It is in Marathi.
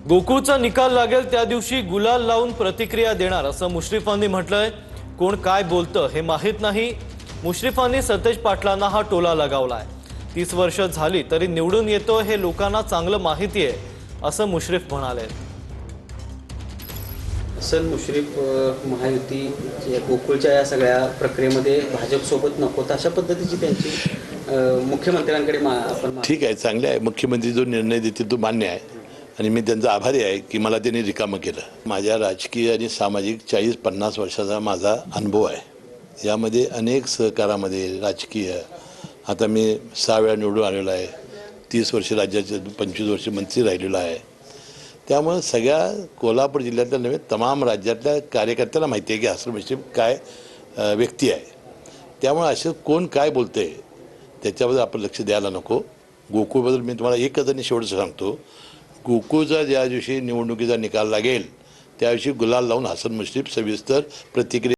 गोकुळचा निकाल लागेल त्या दिवशी गुलाल लावून प्रतिक्रिया देणार असं मुश्रीफांनी म्हटलंय। कोण काय बोलतं हे माहित नाही। मुश्रीफांनी सतेज पाटलांना हा टोला लगावलाय। 30 वर्ष झाली तरी निवडून येतो हे लोकांना चांगलं माहिती आहे असं मुश्रीफ म्हणाले। हसन मुश्रीफ महायुती गोकुळच्या या सगळ्या प्रक्रियेमध्ये भाजप सोबत नको अशा पद्धतीची त्यांची मुख्यमंत्र्यांकडे आपण ठीक आहे, चांगले आहे। मुख्यमंत्री जो निर्णय देतील तो मान्य आहे आणि मी त्यांचा आभारी आहे की मला त्यांनी रिकामं केलं। माझ्या राजकीय आणि सामाजिक 40-50 वर्षाचा माझा अनुभव आहे। यामध्ये अनेक सहकारामध्ये राजकीय आता मी 6 वेळा निवडून आलेलो आहे। 30 वर्ष राज्याचे 25 वर्ष मंत्री राहिलेलो आहे। त्यामुळे सगळ्या कोल्हापूर जिल्ह्यातल्या नव्हे तमाम राज्यातल्या कार्यकर्त्याला माहिती आहे की हसन मुश्रीफ काय व्यक्ती आहे। त्यामुळे असं कोण काय बोलतंय त्याच्याबद्दल आपण लक्ष द्यायला नको। गोकुळबद्दल मी तुम्हाला एकच आणि शेवटचं सांगतो, गोकुळचा ज्या दिवशी निवडणुकीचा निकाल लागेल त्या दिवशी गुलाल लावून हसन मुश्रीफ सविस्तर प्रतिक्रिया